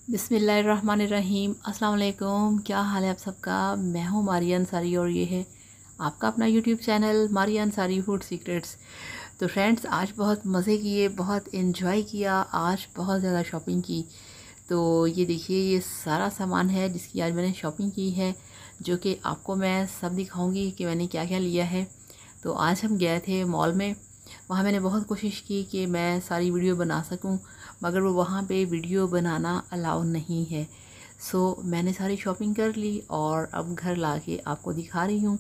बिस्मिल्लाहिर्रहमानिर्रहीम। अस्सलाम वालेकुम। क्या हाल है आप सबका। मैं हूँ मारिया अंसारी और ये है आपका अपना YouTube channel Maria Ansari food secrets. तो फ्रेंड्स, आज बहुत मज़े किए, बहुत इन्जॉय किया, आज बहुत ज़्यादा शॉपिंग की। तो ये देखिए, ये सारा सामान है जिसकी आज मैंने शॉपिंग की है, जो कि आपको मैं सब दिखाऊंगी कि मैंने क्या क्या लिया है। तो आज हम गए थे मॉल में। वहाँ मैंने बहुत कोशिश की कि मैं सारी वीडियो बना सकूं, मगर वो वहाँ पे वीडियो बनाना अलाउ नहीं है। सो मैंने सारी शॉपिंग कर ली और अब घर लाके आपको दिखा रही हूँ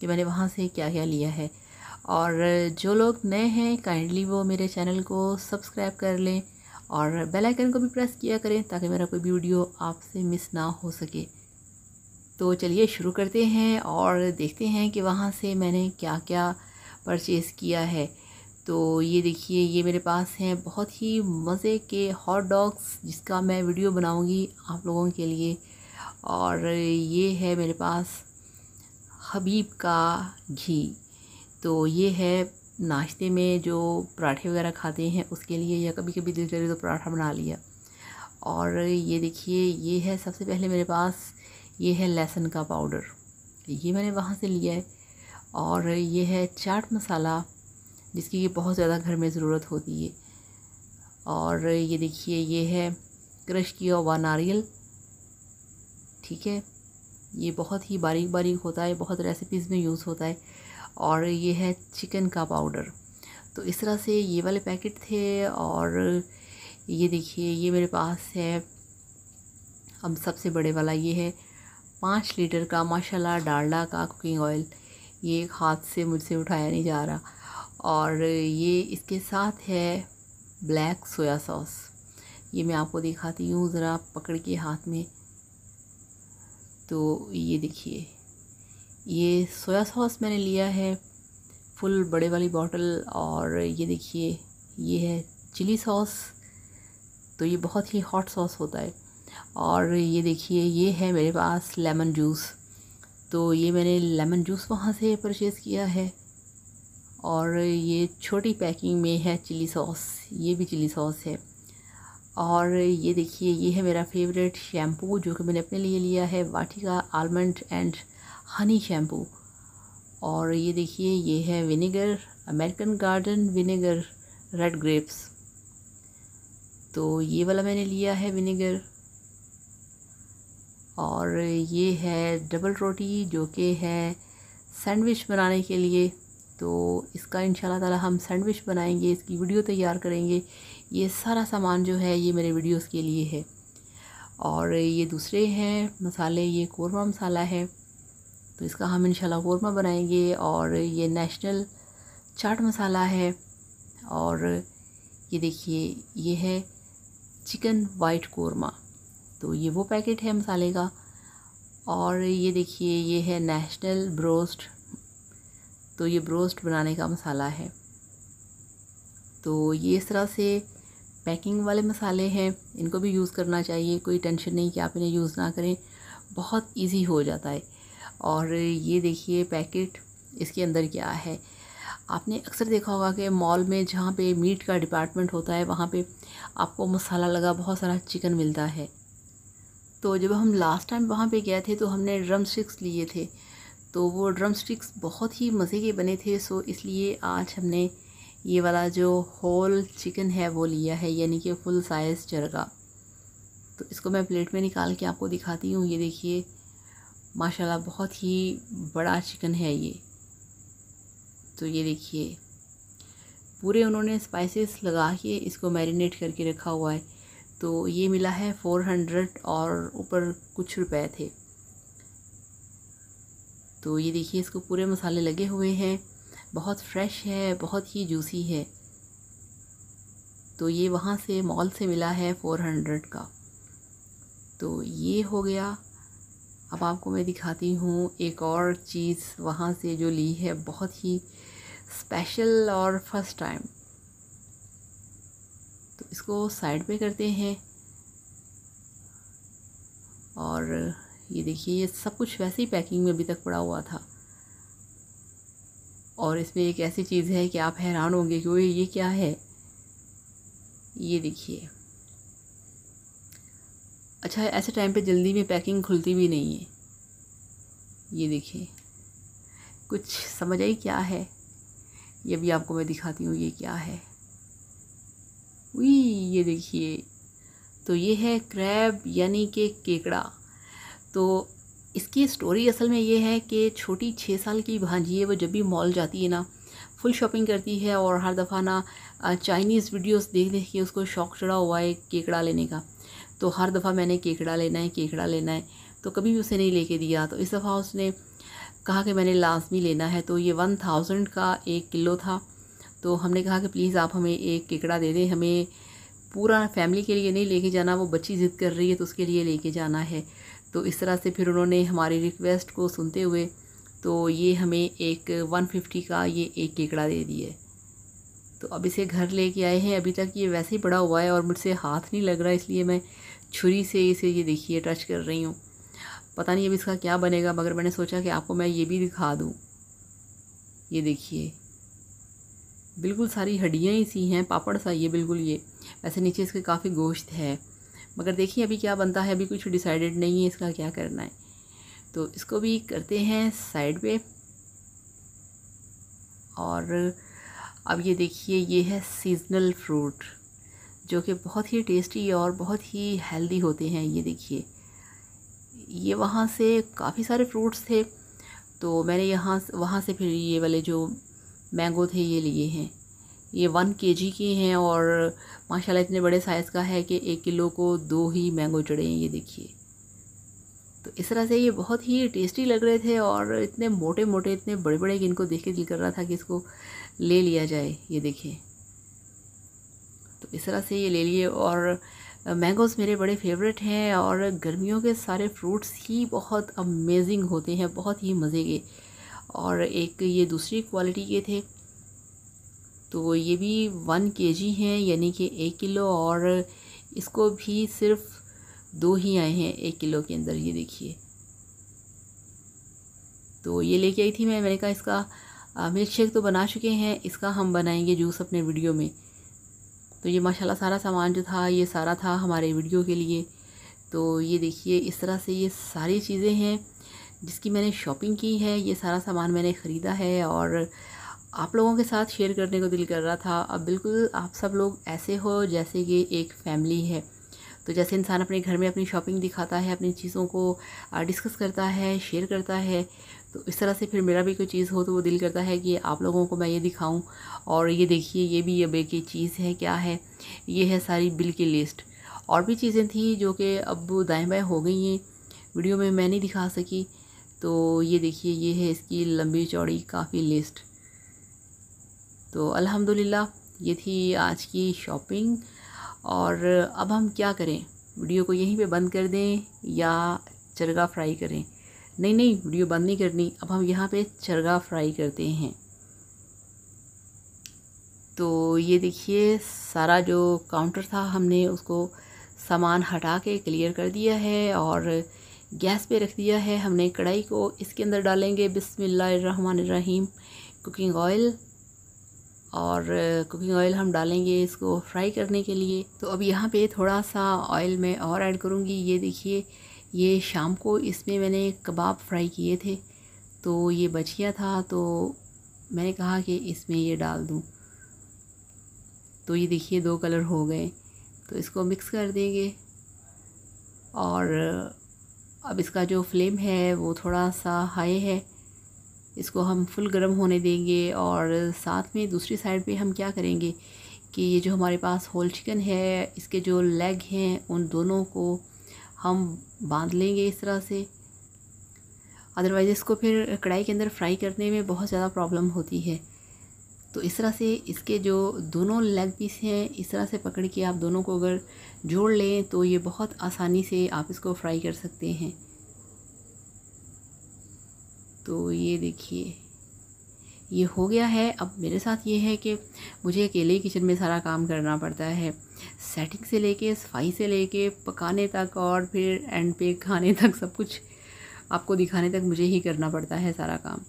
कि मैंने वहाँ से क्या क्या लिया है। और जो लोग नए हैं, काइंडली वो मेरे चैनल को सब्सक्राइब कर लें और बेल आइकन को भी प्रेस किया करें ताकि मेरा कोई भी वीडियो आपसे मिस ना हो सके। तो चलिए शुरू करते हैं और देखते हैं कि वहाँ से मैंने क्या क्या परचेज़ किया है। तो ये देखिए, ये मेरे पास हैं बहुत ही मज़े के हॉट डॉग्स, जिसका मैं वीडियो बनाऊंगी आप लोगों के लिए। और ये है मेरे पास हबीब का घी। तो ये है नाश्ते में जो पराठे वगैरह खाते हैं उसके लिए, या कभी कभी दिल करे तो पराठा बना लिया। और ये देखिए, ये है सबसे पहले मेरे पास, ये है लहसुन का पाउडर, ये मैंने वहाँ से लिया है। और ये है चाट मसाला, जिसकी कि बहुत ज़्यादा घर में ज़रूरत होती है। और ये देखिए, ये है क्रश किया हुआ नारियल, ठीक है, ये बहुत ही बारीक बारीक होता है, बहुत रेसिपीज़ में यूज़ होता है। और ये है चिकन का पाउडर। तो इस तरह से ये वाले पैकेट थे। और ये देखिए, ये मेरे पास है अब सबसे बड़े वाला, ये है 5 लीटर का माशाल्लाह डालडा का कुकिंग ऑयल। ये एक हाथ से मुझसे उठाया नहीं जा रहा। और ये इसके साथ है ब्लैक सोया सॉस। ये मैं आपको दिखाती हूँ ज़रा पकड़ के हाथ में। तो ये देखिए, ये सोया सॉस मैंने लिया है फुल बड़े वाली बॉटल। और ये देखिए, ये है चिली सॉस। तो ये बहुत ही हॉट सॉस होता है। और ये देखिए, ये है मेरे पास लेमन जूस। तो ये मैंने लेमन जूस वहाँ से परचेज़ किया है। और ये छोटी पैकिंग में है चिली सॉस, ये भी चिली सॉस है। और ये देखिए, ये है मेरा फेवरेट शैम्पू, जो कि मैंने अपने लिए लिया है, वाटिका आलमंड एंड हनी शैम्पू। और ये देखिए, ये है vinegar, American garden vinegar, red grapes. तो ये वाला मैंने लिया है विनेगर। और ये है डबल रोटी, जो कि है सैंडविच बनाने के लिए। तो इसका इंशाल्लाह ताला हम सैंडविच बनाएंगे, इसकी वीडियो तैयार करेंगे। ये सारा सामान जो है ये मेरे वीडियोस के लिए है। और ये दूसरे हैं मसाले, ये कौरमा मसाला है, तो इसका हम इंशाल्लाह कौरमा बनाएंगे। और ये नेशनल चाट मसाला है। और ये देखिए, ये है चिकन वाइट कौरमा। तो ये वो पैकेट है मसाले का। और ये देखिए, ये है नेशनल ब्रोस्ट। तो ये ब्रोस्ट बनाने का मसाला है। तो ये इस तरह से पैकिंग वाले मसाले हैं, इनको भी यूज़ करना चाहिए, कोई टेंशन नहीं कि आप इन्हें यूज़ ना करें, बहुत इजी हो जाता है। और ये देखिए पैकेट, इसके अंदर क्या है। आपने अक्सर देखा होगा कि मॉल में जहाँ पे मीट का डिपार्टमेंट होता है, वहाँ पे आपको मसाला लगा बहुत सारा चिकन मिलता है। तो जब हम लास्ट टाइम वहाँ पे गए थे तो हमने ड्रम स्टिक्स लिए थे। तो वो ड्रम स्टिक्स बहुत ही मज़े के बने थे। सो इसलिए आज हमने ये वाला जो होल चिकन है वो लिया है, यानी कि फुल साइज़ चरगा। तो इसको मैं प्लेट में निकाल के आपको दिखाती हूँ। ये देखिए, माशाल्लाह बहुत ही बड़ा चिकन है ये। तो ये देखिए, पूरे उन्होंने स्पाइसेस लगा के इसको मैरिनेट करके रखा हुआ है। तो ये मिला है 400 और ऊपर कुछ रुपए थे। तो ये देखिए, इसको पूरे मसाले लगे हुए हैं, बहुत फ्रेश है, बहुत ही जूसी है। तो ये वहाँ से मॉल से मिला है 400 का। तो ये हो गया। अब आपको मैं दिखाती हूँ एक और चीज़ वहाँ से जो ली है, बहुत ही स्पेशल और फर्स्ट टाइम। तो इसको साइड पे करते हैं। और ये देखिए, ये सब कुछ वैसे ही पैकिंग में अभी तक पड़ा हुआ था। और इसमें एक ऐसी चीज़ है कि आप हैरान होंगे कि ये क्या है। ये देखिए, अच्छा ऐसे टाइम पे जल्दी में पैकिंग खुलती भी नहीं है। ये देखिए, कुछ समझ आई क्या है? ये भी आपको मैं दिखाती हूँ ये क्या है। उई, ये देखिए, तो ये है क्रैब यानी कि केकड़ा। तो इसकी स्टोरी असल में ये है कि छोटी 6 साल की भांजी है, वो जब भी मॉल जाती है ना, फुल शॉपिंग करती है और हर दफ़ा ना चाइनीज़ वीडियोस देख देख के उसको शौक़ चढ़ा हुआ है केकड़ा लेने का। तो हर दफ़ा मैंने केकड़ा लेना है, केकड़ा लेना है, तो कभी भी उसे नहीं लेके दिया। तो इस दफ़ा उसने कहा कि मैंने लाजमी लेना है। तो ये 1000 का 1 किलो था। तो हमने कहा कि प्लीज़ आप हमें एक केकड़ा दे दें, हमें पूरा फैमिली के लिए नहीं लेके जाना, वो बच्ची ज़िद कर रही है तो उसके लिए लेके जाना है। तो इस तरह से फिर उन्होंने हमारी रिक्वेस्ट को सुनते हुए तो ये हमें एक 150 का ये एक केकड़ा दे दिए। तो अब इसे घर लेके आए हैं। अभी तक ये वैसे ही पड़ा हुआ है और मुझसे हाथ नहीं लग रहा, इसलिए मैं छुरी से इसे ये देखिए टच कर रही हूँ। पता नहीं अब इसका क्या बनेगा, मगर मैंने सोचा कि आपको मैं ये भी दिखा दूँ। ये देखिए, बिल्कुल सारी हड्डियाँ ही सी हैं, पापड़ सा ये बिल्कुल। ये वैसे नीचे इसके काफ़ी गोश्त है, मगर देखिए अभी क्या बनता है, अभी कुछ डिसाइडेड नहीं है इसका क्या करना है। तो इसको भी करते हैं साइड पे। और अब ये देखिए, ये है सीज़नल फ्रूट जो कि बहुत ही टेस्टी और बहुत ही हेल्दी होते हैं। ये देखिए, ये वहाँ से काफ़ी सारे फ्रूट्स थे, तो मैंने वहाँ से फिर ये वाले जो मैंगो थे ये लिए हैं। ये 1 केजी के हैं और माशाल्लाह इतने बड़े साइज़ का है कि 1 किलो को 2 ही मैंगो चढ़े हैं। ये देखिए, तो इस तरह से ये बहुत ही टेस्टी लग रहे थे और इतने मोटे मोटे, इतने बड़े बड़े कि इनको देख के दिल कर रहा था कि इसको ले लिया जाए। ये देखिए, तो इस तरह से ये ले लिए। और मैंगोज़ मेरे बड़े फेवरेट हैं और गर्मियों के सारे फ्रूट्स ही बहुत अमेजिंग होते हैं, बहुत ही मज़े के। और एक ये दूसरी क्वालिटी के थे, तो ये भी 1 केजी हैं यानी कि 1 किलो, और इसको भी सिर्फ 2 ही आए हैं 1 किलो के अंदर। ये देखिए, तो ये लेके आई थी मैंने कहा इसका मिल्क शेक तो बना चुके हैं, इसका हम बनाएंगे जूस अपने वीडियो में। तो ये माशाल्लाह सारा सामान जो था ये सारा था हमारे वीडियो के लिए। तो ये देखिए, इस तरह से ये सारी चीज़ें हैं जिसकी मैंने शॉपिंग की है, ये सारा सामान मैंने ख़रीदा है और आप लोगों के साथ शेयर करने को दिल कर रहा था। अब बिल्कुल आप सब लोग ऐसे हो जैसे कि एक फ़ैमिली है। तो जैसे इंसान अपने घर में अपनी शॉपिंग दिखाता है, अपनी चीज़ों को डिस्कस करता है, शेयर करता है, तो इस तरह से फिर मेरा भी कोई चीज़ हो तो वो दिल करता है कि आप लोगों को मैं ये दिखाऊं। और ये देखिए, ये भी अब एक चीज़ है, क्या है, ये है सारी बिल की लिस्ट। और भी चीज़ें थी जो कि अब दाएँ बाएँ हो गई हैं, वीडियो में मैं नहीं दिखा सकी। तो ये देखिए, ये है इसकी लंबी चौड़ी काफ़ी लिस्ट। तो अल्हम्दुलिल्लाह ये थी आज की शॉपिंग। और अब हम क्या करें, वीडियो को यहीं पे बंद कर दें या चरगा फ्राई करें? नहीं नहीं, वीडियो बंद नहीं करनी, अब हम यहाँ पे चरगा फ्राई करते हैं। तो ये देखिए, सारा जो काउंटर था हमने उसको सामान हटा के क्लियर कर दिया है और गैस पे रख दिया है हमने कढ़ाई को। इसके अंदर डालेंगे बिस्मिल्लाहिर्रहमानिर्रहीम कुकिंग ऑयल, और कुकिंग ऑयल हम डालेंगे इसको फ्राई करने के लिए। तो अब यहाँ पे थोड़ा सा ऑयल मैं और ऐड करूँगी। ये देखिए, ये शाम को इसमें मैंने कबाब फ्राई किए थे, तो ये बच गया था, तो मैंने कहा कि इसमें ये डाल दूँ। तो ये देखिए 2 कलर हो गए, तो इसको मिक्स कर देंगे। और अब इसका जो फ्लेम है वो थोड़ा सा हाई है, इसको हम फुल गर्म होने देंगे। और साथ में दूसरी साइड पे हम क्या करेंगे कि ये जो हमारे पास होल चिकन है, इसके जो लेग हैं उन दोनों को हम बांध लेंगे इस तरह से। अदरवाइज़ इसको फिर कढ़ाई के अंदर फ्राई करने में बहुत ज़्यादा प्रॉब्लम होती है। तो इस तरह से इसके जो दोनों लेग पीस हैं, इस तरह से पकड़ के आप दोनों को अगर जोड़ लें तो ये बहुत आसानी से आप इसको फ्राई कर सकते हैं। तो ये देखिए, ये हो गया है। अब मेरे साथ ये है कि मुझे अकेले ही किचन में सारा काम करना पड़ता है, सेटिंग से लेके सफाई से लेके पकाने तक और फिर एंड पे खाने तक, सब कुछ आपको दिखाने तक मुझे ही करना पड़ता है सारा काम।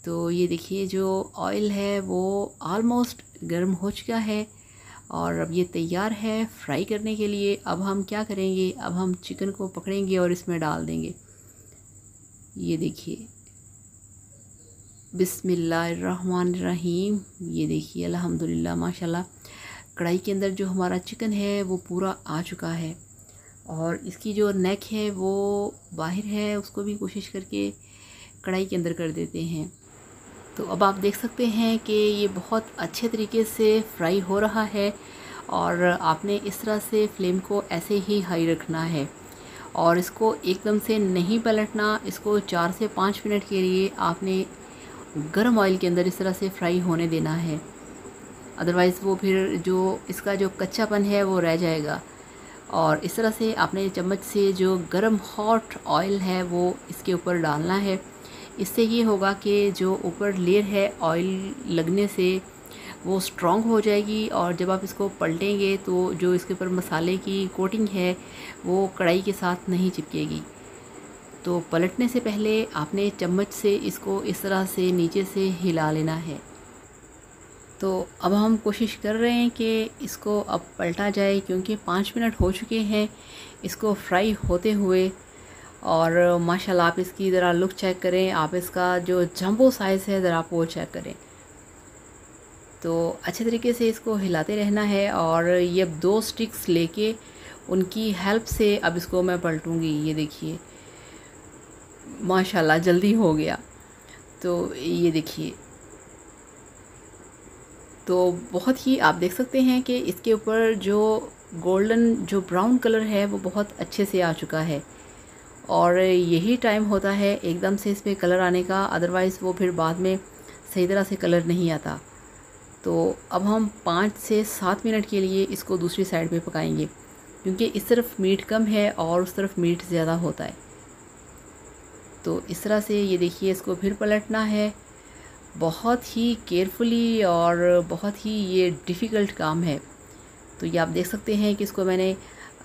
तो ये देखिए, जो ऑयल है वो ऑलमोस्ट गर्म हो चुका है और अब ये तैयार है फ्राई करने के लिए। अब हम क्या करेंगे, अब हम चिकन को पकड़ेंगे और इसमें डाल देंगे। ये देखिए, बिस्मिल्लाहिर्रहमानिर्रहीम। ये देखिए अल्हम्दुलिल्लाह माशाल्लाह, कढ़ाई के अंदर जो हमारा चिकन है वो पूरा आ चुका है और इसकी जो नेक है वो बाहर है, उसको भी कोशिश करके कढ़ाई के अंदर कर देते हैं। तो अब आप देख सकते हैं कि ये बहुत अच्छे तरीके से फ्राई हो रहा है और आपने इस तरह से फ्लेम को ऐसे ही हाई रखना है और इसको एकदम से नहीं पलटना। इसको 4 से 5 मिनट के लिए आपने गर्म ऑयल के अंदर इस तरह से फ्राई होने देना है, अदरवाइज़ वो फिर जो इसका जो कच्चापन है वो रह जाएगा। और इस तरह से आपने चम्मच से जो गर्म हॉट ऑयल है वो इसके ऊपर डालना है। इससे ये होगा कि जो ऊपर लेयर है ऑयल लगने से वो स्ट्रॉन्ग हो जाएगी और जब आप इसको पलटेंगे तो जो इसके ऊपर मसाले की कोटिंग है वो कढ़ाई के साथ नहीं चिपकेगी। तो पलटने से पहले आपने चम्मच से इसको इस तरह से नीचे से हिला लेना है। तो अब हम कोशिश कर रहे हैं कि इसको अब पलटा जाए, क्योंकि 5 मिनट हो चुके हैं इसको फ्राई होते हुए। और माशाल्लाह आप इसकी ज़रा लुक चेक करें, आप इसका जो जंबो साइज़ है ज़रा आप वो चेक करें। तो अच्छे तरीके से इसको हिलाते रहना है और ये अब 2 स्टिक्स लेके उनकी हेल्प से अब इसको मैं पलटूँगी। ये देखिए माशाल्लाह जल्दी हो गया। तो ये देखिए, तो बहुत ही आप देख सकते हैं कि इसके ऊपर जो गोल्डन जो ब्राउन कलर है वो बहुत अच्छे से आ चुका है और यही टाइम होता है एकदम से इसमें कलर आने का, अदरवाइज़ वो फिर बाद में सही तरह से कलर नहीं आता। तो अब हम 5 से 7 मिनट के लिए इसको दूसरी साइड पे पकाएंगे, क्योंकि इस तरफ मीट कम है और उस तरफ मीट ज़्यादा होता है। तो इस तरह से ये देखिए इसको फिर पलटना है, बहुत ही केयरफुली और बहुत ही ये डिफ़िकल्ट काम है। तो ये आप देख सकते हैं कि इसको मैंने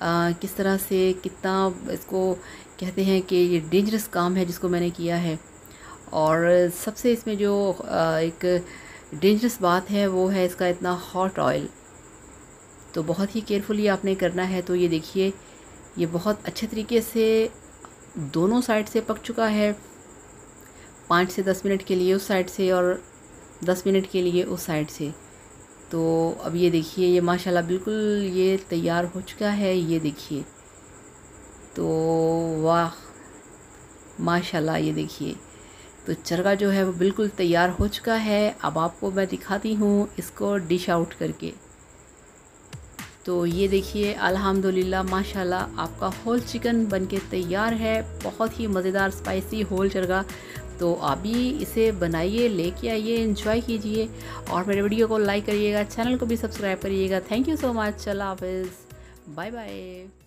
किस तरह से कितना इसको कहते हैं कि ये डेंजरस काम है जिसको मैंने किया है। और सबसे इसमें जो एक डेंजरस बात है वो है इसका इतना हॉट ऑयल। तो बहुत ही केयरफुली आपने करना है। तो ये देखिए ये बहुत अच्छे तरीके से दोनों साइड से पक चुका है, 5 से 10 मिनट के लिए उस साइड से और 10 मिनट के लिए उस साइड से। तो अब ये देखिए ये माशाल्लाह बिल्कुल ये तैयार हो चुका है। ये देखिए, तो वाह माशाल्लाह, ये देखिए तो चरगा जो है वो बिल्कुल तैयार हो चुका है। अब आपको मैं दिखाती हूँ इसको डिश आउट करके। तो ये देखिए अल्हम्दुलिल्लाह माशाल्लाह आपका होल चिकन बनके तैयार है, बहुत ही मज़ेदार स्पाइसी होल चरगा। तो आप भी इसे बनाइए, लेके आइए, एंजॉय कीजिए और मेरे वीडियो को लाइक करिएगा, चैनल को भी सब्सक्राइब करिएगा। Thank you so much. अल्लाह हाफ़िज़, बाय बाय।